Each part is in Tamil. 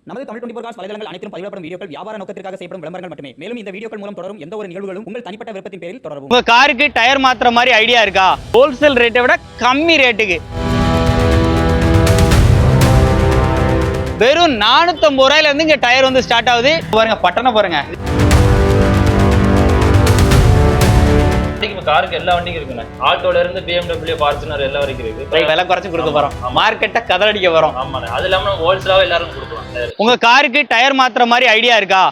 நமது தமிழ் 24 காஸ் வலைதளங்கள் அனைத்தும் பதிவிடப்படும் வீடியோக்கள் வியாபார நோக்கத்திற்காக செய்யப்படும் விளம்பரங்கள் மட்டுமே. மேலும் இந்த வீடியோக்கள் மூலம் தொடரும் எந்த ஒரு நிகழ்வுகளும் உங்கள் தனிப்பட்ட விருப்பத்தின் பேரில் தொடரவும். உங்க காருக்கு டயர் மாத்துற மாதிரி ஐடியா இருக்கா? ஹோல்சேல் ரேட்டை விட கம்மி ரேட்டுக்கு வெறும் 450 ரூபாயில இருந்து இங்க டயர் வந்து ஸ்டார்ட் ஆகுது. பாருங்க பட்டனை பாருங்க. காருக்கு எல்லா வண்டியும் இருக்குண்ணே. ஆட்டோல இருந்து BMW, ஃபார்ச்சுனர் எல்லாம் வரைக்கும் இருக்கு. விலை குறைச்சு கொடுக்க போறோம், மார்க்கெட்டை கதறடிக்க வரோம். ஆமாண்ணே, அது இல்லாம ஹோல்சேலாவே எல்லாரும் கொடுக்கலாம். உங்க காருக்கு டயர் மாத்துற மாதிரி ஐடியா இருக்கா?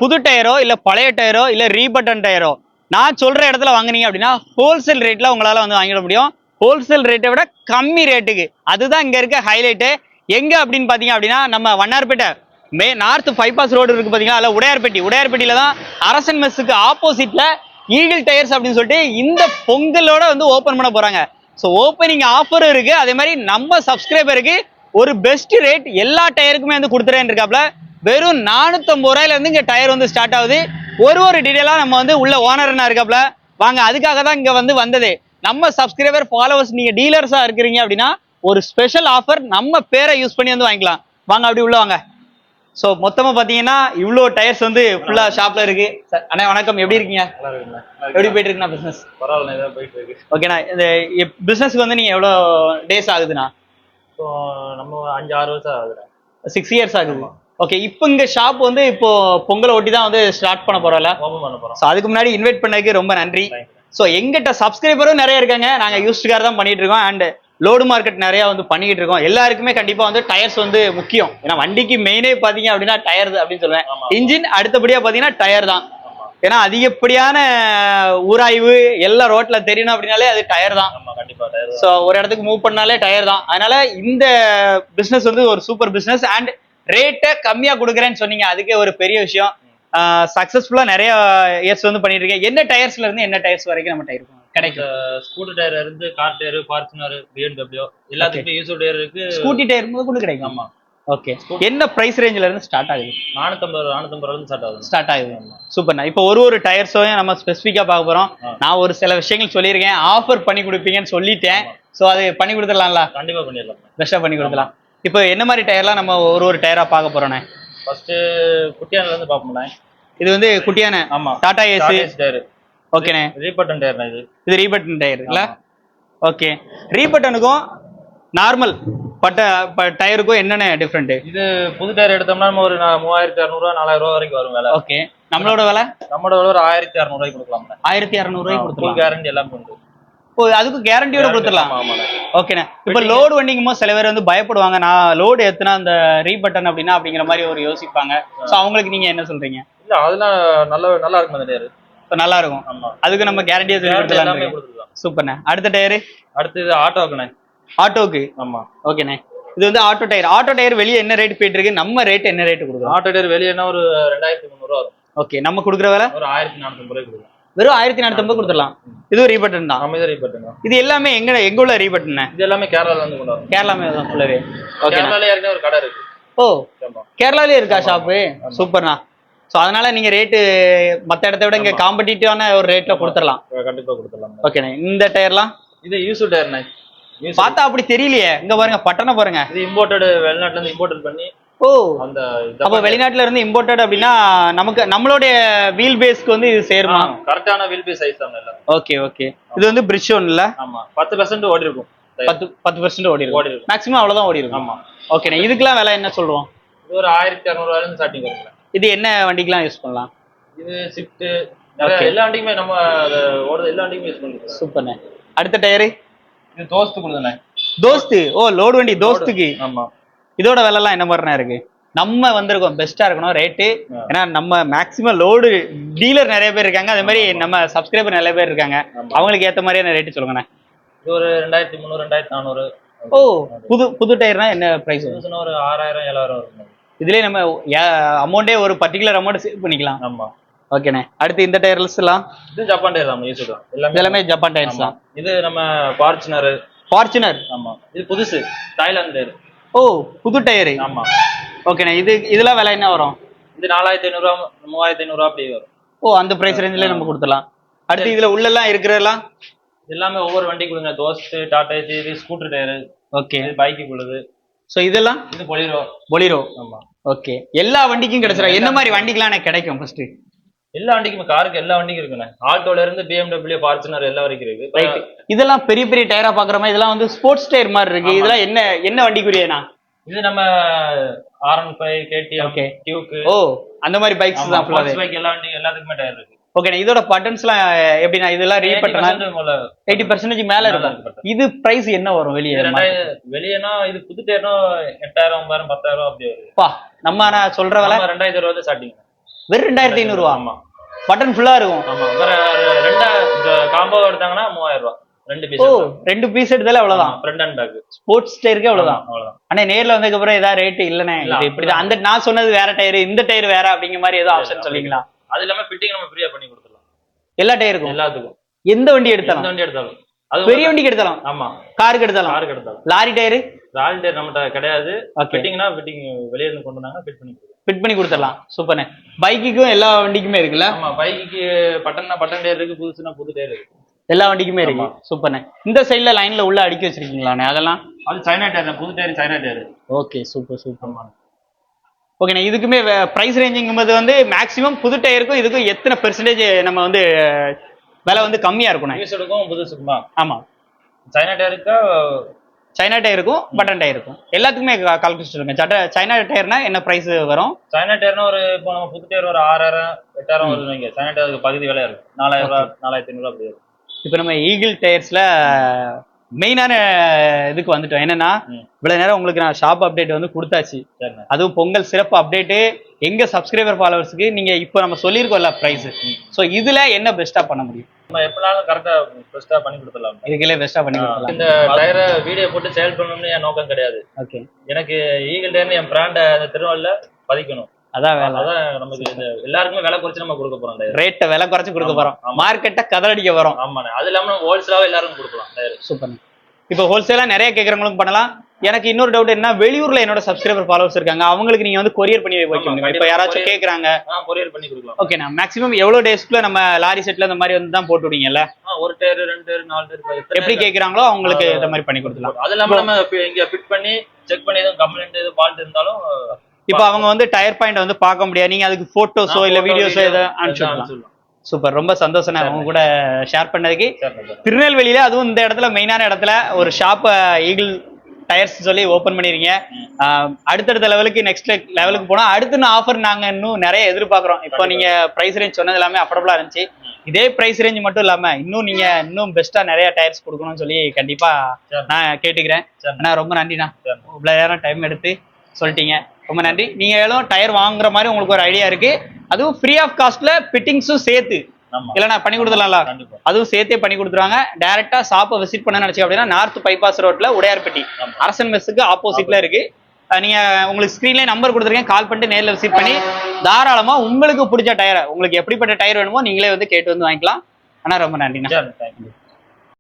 புது டயரோ இல்ல பழைய டயரோ இல்ல ரீபட்டன் டயரோ நான் சொல்ற இடத்துல வாங்குனீங்க அப்படின்னா ஹோல்சேல் ரேட்ல உங்களால வந்து வாங்கிட முடியும். ஹோல்சேல் ரேட்டை விட கம்மி ரேட்டுக்கு. அதுதான் இங்க இருக்க ஹைலைட்டு. எங்க அப்படின்னு பாத்தீங்க அப்படின்னா நம்ம வண்ணார்பேட்டை நார்த் பைபாஸ் ரோடு இருக்கு பாத்தீங்களா, அதுல உடையார்பேட்டியில தான் அரசன் மெஸ்ஸுக்கு ஆப்போசிட்ல ஈகிள் டயர்ஸ் அப்படின்னு சொல்லிட்டு இந்த பொங்கலோட வந்து ஓபன் பண்ண போறாங்க. ஸோ ஓப்பனிங் ஆஃபரும் இருக்கு. அதே மாதிரி நம்ம சப்ஸ்கிரைபருக்கு ஒரு பெஸ்ட் ரேட் எல்லா டயருக்குமே வந்து கொடுத்துறேன்னு இருக்காப்ல. வெறும் 450 ரூபாயில இருந்து இங்க டயர் வந்து ஸ்டார்ட் ஆகுது. ஒரு டீடைலா நம்ம வந்து உள்ள ஓனர்னா இருக்காப்ல. வாங்க, அதுக்காக தான் இங்க வந்தது. நம்ம சப்ஸ்கிரைபர் ஃபாலோவர்ஸ் நீங்க டீலர்ஸா இருக்கிறீங்க அப்படின்னா ஒரு ஸ்பெஷல் ஆஃபர் நம்ம பேரை யூஸ் பண்ணி வந்து வாங்கிக்கலாம். வாங்க அப்படி உள்ள வாங்க. ஸோ மொத்தமா பாத்தீங்கன்னா இவ்வளோ டயர்ஸ் வந்து ஃபுல்லா ஷாப்ல இருக்கு. அண்ணா வணக்கம், எப்படி இருக்கீங்க? எப்படி போயிட்டு இருக்குண்ணா பிசினஸ்? பரவாயில்ல, போயிட்டு இருக்கு. ஓகேண்ணா, இந்த பிசினஸ்க்கு வந்து நீங்க எவ்வளோ டேஸ் ஆகுதுண்ணா? இப்போ நம்ம 5-6 வருஷம் ஆகுதுண்ணா. 6 இயர்ஸ் ஆகுது. ஓகே, இப்போ இங்க ஷாப் வந்து இப்போ பொங்கலை ஒட்டி தான் வந்து ஸ்டார்ட் பண்ண போறோம்ல. ஓபன் பண்ண போறோம். ஸோ அதுக்கு முன்னாடி இன்வைட் பண்ணதுக்கு ரொம்ப நன்றி. ஸோ எங்கிட்ட சப்ஸ்கிரைபரும் நிறைய இருக்காங்க. நாங்க யூஸ்டு கார் தான் பண்ணிட்டு இருக்கோம். அண்ட் லோடு மார்க்கெட் நிறைய வந்து பண்ணிக்கிட்டு இருக்கோம். எல்லாருக்குமே கண்டிப்பா வந்து டயர்ஸ் வந்து முக்கியம். ஏன்னா வண்டிக்கு மெயினே பாத்தீங்க அப்படின்னா டயர் அப்படின்னு சொல்லுவேன். இன்ஜின் அடுத்தபடியா பாத்தீங்கன்னா டயர் தான். ஏன்னா அதிகப்படியான ஊராய்வு எல்லாம் ரோட்ல தெரியணும் அப்படின்னாலே அது டயர் தான். ஸோ ஒரு இடத்துக்கு மூவ் பண்ணாலே டயர் தான். அதனால இந்த பிசினஸ் வந்து ஒரு சூப்பர் பிசினஸ். அண்ட் ரேட்டை கம்மியா கொடுக்குறேன்னு சொன்னீங்க, அதுக்கே ஒரு பெரிய விஷயம். சக்சஸ்ஃபுல்லா நிறைய இயர்ஸ் வந்து பண்ணிட்டு இருக்கேன். என்ன டயர்ஸ்ல இருந்து என்ன டயர்ஸ் வரைக்கும் நம்ம டயர் கிடைக்கும்? ஸ்கூட்டர் டயர் இருந்து கார் டயர், ஃபார்ச்சுனர், BMW எல்லாத்துக்கும் யூஸ் டயர் இருக்கு. ஸ்கூட்டி டயர் கூட கிடைக்கும். ஆமா. ஓகே, என்ன பிரைஸ் ரேஞ்சில இருந்து ஸ்டார்ட் ஆகுது? 450 இருந்து ஸ்டார்ட் ஆகுது. சூப்பர்ண்ணா. இப்போ ஒரு டயர்ஸையும் நம்ம ஸ்பெசிஃபிக்கா பார்க்க போறோம். நான் ஒரு சில விஷயங்கள் சொல்லியிருக்கேன், ஆஃபர் பண்ணி கொடுப்பீங்கன்னு சொல்லிட்டேன். ஸோ அது பண்ணி கொடுத்துடலாம்ல? கண்டிப்பா பண்ணிடலாம், பெஸ்டா பண்ணி கொடுத்துலாம். இப்போ என்ன மாதிரி டயர்லாம் நம்ம ஒரு டயரா பார்க்க போறோண்ணே? ஃபர்ஸ்ட் குட்டியானல இருந்து பாப்போம்ண்ணே. இது வந்து குட்டியான. ஆமா, டாடா ஏஸ் டயர். ஓகேண்ணே, ரீபட்டன் டயர்ண்ணே. இது ரீபட்டன் டயர் இல்ல? ஓகே, ரீபட்டனுக்கும் நார்மல் டயருக்கும் என்னென்ன டிஃபரெண்ட்? இது புது டயர் எடுத்தோம்னா நம்ம ஒரு 3600 4000 ரூபாய் வரைக்கும் வரும் விலை. ஓகே, நம்மளோட விலை ஒரு 1600 ரூபாய்க்கு கொடுக்கலாம். 1600 ரூபாய்க்கு கொடுத்துலாம். கேரண்டி எல்லாமே உண்டு. ஓ, அதுக்கு கேரண்டியோட கொடுத்துடலாம். ஆமாண்ணே. ஓகேண்ணே. இப்போ லோடு வண்டிங்குமோ சில பேர் வந்து பயப்படுவாங்க, நான் லோடு ஏத்துனா அந்த ரீபட்டன் அப்படின்னா அப்படிங்கிற மாதிரி ஒரு யோசிப்பாங்க. ஸோ அவங்களுக்கு நீங்க என்ன சொல்றீங்க? இல்ல, அதெல்லாம் நல்லா இருக்கும் அந்த டயர். நல்லா இருக்கும். அதுக்கு நம்ம கேரண்டியா சொல்லி கொடுத்துடலாம். சூப்பர்ண்ணே. அடுத்த டயரு? அடுத்தது ஆட்டோக்குண்ணே. ஆட்டோக்கு? ஆமா. ஓகேண்ணே, இது வந்து ஆட்டோ டயர். ஆட்டோ டயர் வெளியே என்ன ரேட் போயிட்டு இருக்கு? நம்ம ரேட் என்ன ரேட் கொடுக்குறோம்? ஆட்டோ டயர் வெளியே என்ன ஒரு 2300 ரூபா வரும். ஓகே, நம்ம கொடுக்குற விலை ஒரு 1450 ரூபாய் கொடுக்கலாம். வெறும் 1450 கொடுத்துடலாம். இது ரீபட்டன் தான். இது ரீபட்டன் தான். இது எல்லாமே எங்க உள்ள ரீபட்டன்? இது எல்லாமே கேரளால இருந்து கொண்டு வரோம். கேரளாமே தான் ஃபுல்லவே. ஓகே, கேரளால ஏற்கனவே ஒரு கடை இருக்கு. ஓ, கேரளாலே இருக்கா ஷாப்பு? சூப்பர்ண்ணா. ஸோ அதனால நீங்க ரேட்டு மற்ற இடத்த விட இங்க காம்படிட்டிவான ஒரு ரேட்ல கொடுத்துடலாம். கண்டிப்பா கொடுத்துடலாம். ஓகேண்ணே. இந்த டயர்லாம்? இது யூஸ் டயர்ண்ணே. பார்த்தா அப்படி தெரியலையே. இங்க பாருங்க, பட்டனை பாருங்க. இது இம்போர்ட்டட், வெளிநாட்டுல இருந்து இம்போர்ட் பண்ணி. ஓ, அந்த அப்ப வெளிநாட்டுல இருந்து இம்போர்ட்டட் அப்படின்னா நமக்கு நம்மளுடைய வீல் பேஸ்க்கு வந்து இது சேருமா? கரெக்டான வீல் பேஸ் சைஸ் தான் எல்லாம். Okay okay. இது வந்து பிரிட்ஜ் இல்ல? ஆமா, 10% ஓடி இருக்கும். 10% ஓடி இருக்கும். மேக்ஸிமம் அவ்வளவுதான் ஓடி இருக்கும். ஆமா. ஓகேண்ணே. இதுக்கெல்லாம் விலை என்ன சொல்றோம்? இது ஒரு 1600 ரூபாயில இருந்து ஸ்டார்டிங் வருங்க. இது என்ன வண்டிக்கெல்லாம் யூஸ் பண்ணலாம்? இது ஷிஃப்ட் எல்லா வண்டிக்குமே நம்ம ஓடுறது எல்லா வண்டிக்குமே யூஸ் பண்ணிக்கலாம். சூப்பர்ண்ணே. அடுத்த டயரு? இது தோஸ்து கொடுங்கண்ணே. தோஸ்து? ஓ, லோடு வண்டி தோஸ்துக்கு. ஆமா. இதோட விலை எல்லாம் என்ன மாதிரினா இருக்கு? நம்ம வந்திருக்கோம் பெஸ்டா இருக்கணும் ரேட்டு. ஏன்னா நம்ம மேக்சிமம் லோடு டீலர் நிறைய பேர் இருக்காங்க, அதே மாதிரி நம்ம சப்ஸ்கிரைபர் நிறைய பேர் இருக்காங்க. அவங்களுக்கு ஏத்த மாதிரியான ரேட்டு சொல்லுங்கண்ணே. இது ஒரு 2300 2400. ஓ, புது டயர்னா என்ன பிரைஸ்? ஒரு 6000 7000 வரும். இதுலயே நம்ம அமௌண்டே ஒரு பர்டிகுலர் அமௌண்ட் சேவ் பண்ணிக்கலாம். ஆமா. ஓகேண்ணே. அடுத்து இந்த டயர்ஸ் எல்லாம்? இது ஜப்பான் டயர் தான் யூஸ் தான். எல்லாமே ஜப்பான் டயர்ஸ் தான். இது நம்ம ஃபார்ச்சுனர். ஆமா. இது புதுசு தாய்லாந்து டயர். ஓ, புது டயரு. ஆமா. ஓகேண்ணே. இதெல்லாம் விலை என்ன வரும்? இது 4500 ரூபா 3500 ரூபா அப்படி வரும். ஓ, அந்த பிரைஸ் ரேஞ்சில நம்ம கொடுத்துடலாம். அடுத்து இதுல உள்ளெல்லாம் இருக்கிறதெல்லாம் எல்லாமே ஒவ்வொரு வண்டி கொடுங்க. Dost, Tata ace, scooter tyre. Okay. Bike கொடுது. ஸோ இதெல்லாம் இது பொலிரோ. பொலிரோ. ஆமா. ஓகே, எல்லா வண்டிக்கும் கிடைச்சிடும். என்ன மாதிரி வண்டிக்கெல்லாம் எனக்கு கிடைக்கும் ஃபர்ஸ்ட்? எல்லா வண்டிக்குமே, காருக்கு எல்லா வண்டிக்கும் இருக்குண்ணே. ஆல்டோல இருந்து BMW, ஃபார்ச்சுனர் எல்லா வரைக்கும் இருக்கு. ரைட். இதெல்லாம் பெரிய பெரிய டயரா பாக்குற மாதிரி, இதெல்லாம் வந்து ஸ்போர்ட்ஸ் டயர் மாதிரி இருக்கு. இதெல்லாம் என்ன வண்டிக்குரியனா? இது நம்ம R15, KTM, ஓகே, டியூக். ஓ அந்த மாதிரி பைக்ஸ் தான் ஃபுல்லாவே. பைக் எல்லா வண்டி எல்லாத்துக்குமே டயர் இருக்கு. ஓகே, இதோட பட்டன்ஸ்லாம் எப்படினா இதெல்லாம் ரீபட்டனா 80% மேல இருக்கும். இது பிரைஸ் என்ன வரும் வெளிய? வெளியனா இது புது டயர்னா 8000, 9000, 10000 அப்படி வரும். பா, நம்ம நான் சொல்ற விலை 2500 ஸ்டார்டிங். வெறும் 2500 ரூபாய். ஆமா, பட்டன் ஃபுல்லா இருக்கும். ஆமா, வேற ரெண்டா காம்போ எடுத்தாங்கன்னா 3000 ரூபாய். ரெண்டு பீஸ் எடுத்தால அவ்வளவுதான். ஃப்ரண்ட் அண்ட் பேக் ஸ்போர்ட்ஸ் டயருக்கு அவ்வளவுதான். ஆனா நேர்ல வந்ததுக்கு அப்புறம் ஏதாவது ரேட் இல்லனே, இது இப்படிதான். அந்த நான் சொன்னது வேற டயர், இந்த டயர் வேற அப்படிங்கிற மாதிரி ஏதோ ஆப்ஷன் சொல்லிங்களா? அது இல்லாம ஃபிட்டிங் நம்ம ஃப்ரீயா பண்ணி கொடுத்துடலாம். எல்லா டயருக்கும், எல்லாத்துக்கும், எந்த வண்டி எடுத்தாலும். எந்த வண்டி எடுத்தாலும், அது பெரிய வண்டிக்கு எடுத்தாலும். ஆமா, காருக்கு எடுத்தாலும். காருக்கு எடுத்தாலும். லாரி டயர், லாரி டயர் நம்மட்ட கிடையாது. ஃபிட்டிங்னா ஃபிட்டிங் வெளிய இருந்து கொண்டு வந்தாங்க, ஃபிட் பண்ணி கொடுத்துடலாம். சூப்பர்ண்ணே. பைக்குக்கும் எல்லா வண்டிக்குமே இருக்குல்ல? ஆமா, பைக்குக்கு பட்டன் டயர் இருக்கு, புதுசுனா புது டயர் இருக்கு. எல்லா வண்டிக்குமே இருக்கு. சூப்பர்ண்ணே. இந்த சைடுல லைன்ல உள்ள அடுக்கி வச்சிருக்கீங்களாண்ணே? அதெல்லாம் அது சைனா டயர், புது tyre China tyre. Okay, super super. ஓகேண்ணே, இதுக்குமே பிரைஸ் ரேஞ்சிங்கும் போது வந்து மேக்ஸிமம் புது டயருக்கும் இதுக்கும் எத்தனை பெர்சன்டேஜ் நம்ம வந்து விலை வந்து கம்மியா இருக்கும்ண்ணே? புதுசுக்கும் புதுசுக்குமா? ஆமா, சைனா டயருக்கா? சைனா டயருக்கும் பட்டன் டயருக்கும் எல்லாத்துக்குமே கால்குலேட் சொல்லுங்க. சைனா டயர்னா என்ன பிரைஸ் வரும்? சைனா டயர்னா ஒரு இப்போ நம்ம புது டயர் ஒரு 6000, 8000 வருது. சைனா டயருக்கு பகுதி விலை இருக்கு 4000 ரூபாய், 4500 அப்படி இருக்கு. இப்போ நம்ம ஈகிள் டயர்ஸ்ல மெயினான இதுக்கு வந்துட்டோம். என்னன்னா, இவ்வளவு நேரம் உங்களுக்கு நான் ஷாப் அப்டேட் வந்து கொடுத்தாச்சு. அதுவும் பொங்கல் சிறப்பு அப்டேட்டு எங்க சப்ஸ்கிரைபர் ஃபாலோவர்ஸ்க்கு நீங்க இப்போ நம்ம சொல்லியிருக்கோம்ல பிரைஸ். ஸோ இதுல என்ன பெஸ்டா பண்ண முடியும்? நம்ம எப்பனாலும் கரெக்டா பெஸ்டா பண்ணி கொடுத்துடலாம். இதுக்குள்ளே பெஸ்டா பண்ணி கொடுத்துடலாம். இந்த டயரை வீடியோ போட்டு சேல் பண்ணணும்னு என் நோக்கம் கிடையாது. ஓகே, எனக்கு ஈகிள் டயர்னு என் பிராண்டை அந்த திருவள்ளுவர்ல பதிக்கணும். அதான் வேலை. அதான் நமக்கு எல்லாருக்குமே விலை குறைச்சு நம்ம கொடுக்க போறோம். ரேட்டை விலை குறைச்சு கொடுக்க போறோம். மார்க்கெட்டை கதறடிக்க வரோம். ஆமாண்ணே, அது இல்லாம நம்ம ஹோல்சேலாவே எல்லாருக்கும் கொடுக்கலாம். சூப்பர். இப்போ ஹோல்சேலா நிறைய கேட்கறவங்களுக்கும் பண்ணலாம். எனக்கு இன்னொரு டவுட் என்ன, வெளியூர்ல என்னோட சப்ஸ்கிரைபர் ஃபாலோவர்ஸ் இருக்காங்க, அவங்களுக்கு நீங்க வந்து கொரியர் பண்ணி வைக்க முடியும். இப்போ யாராச்சும் கேக்குறாங்க, கொரியர் பண்ணி கொடுக்கலாம். ஓகே, நான் மேக்ஸிமம் எவ்வளவு டேஸ்க்குள்ள நம்ம லாரி செட்ல இந்த மாதிரி வந்து தான் போட்டு விடுவீங்கல்ல? ஒரு டயர், 2 டயர், 4 டயர் எப்படி கேக்குறாங்களோ அவங்களுக்கு இந்த மாதிரி பண்ணி கொடுக்கலாம். அது இல்லாம நம்ம இங்க ஃபிட் பண்ணி செக் பண்ணி எதுவும் கம்ப்ளைண்ட் எதுவும் ஃபால்ட் இருந்தாலும் இப்போ அவங்க வந்து டயர் பாயிண்ட் வந்து பார்க்க முடியாது, நீங்க அதுக்கு போட்டோஸோ இல்ல வீடியோஸோ ஏதோ அனுப்பிச்சுடலாம். சூப்பர், ரொம்ப சந்தோஷம் அவங்க கூட ஷேர் பண்ணதுக்கு. திருநெல்வேலியில அதுவும் இந்த இடத்துல மெயினான இடத்துல ஒரு ஷாப் ஈகிள் டயர்ஸ் சொல்லி ஓபன் பண்ணிருக்கீங்க. அடுத்தடுத்த லெவலுக்கு நெக்ஸ்ட் லெவலுக்கு போனா அடுத்த ஆஃபர் நாங்க இன்னும் நிறைய எதிர்பார்க்கிறோம். இப்போ நீங்க பிரைஸ் ரேஞ்ச் சொன்னது எல்லாமே அஃபோர்டபுளா இருந்துச்சு. இதே பிரைஸ் ரேஞ்ச் மட்டும் இல்லாம இன்னும் நீங்க இன்னும் பெஸ்டா நிறைய டயர்ஸ் கொடுக்கணும்னு சொல்லி கண்டிப்பா நான் கேட்டுக்கிறேன். ஆனா ரொம்ப நன்றிண்ணா, இவ்வளவு நேரம் டைம் எடுத்து சொல்லிட்டீங்க, ரொம்ப நன்றி. நீங்க எல்லாம் டயர் வாங்குற மாதிரி உங்களுக்கு ஒரு ஐடியா இருக்கு, அதுவும் ஃப்ரீ ஆஃப் காஸ்ட்ல ஃபிட்டிங்ஸும் சேர்த்து இல்லைன்னா பண்ணி கொடுத்துடலாம்ல? அதுவும் சேர்த்தே பண்ணி கொடுத்துருவாங்க. டைரக்டா ஷாப்பை விசிட் பண்ண நினைச்சு அப்படின்னா நார்த் பைபாஸ் ரோட்ல உடையார்பட்டி அரசன் மெஸ்ஸுக்கு ஆப்போசிட்ல இருக்கு. நீங்க உங்களுக்கு ஸ்கிரீன்ல நம்பர் கொடுத்துருக்கேன், கால் பண்ணிட்டு நேரில் விசிட் பண்ணி தாராளமா உங்களுக்கு பிடிச்ச டயரை, உங்களுக்கு எப்படிப்பட்ட டயர் வேணுமோ நீங்களே வந்து கேட்டு வந்து வாங்கிக்கலாம். ஆனா ரொம்ப நன்றிண்ணா.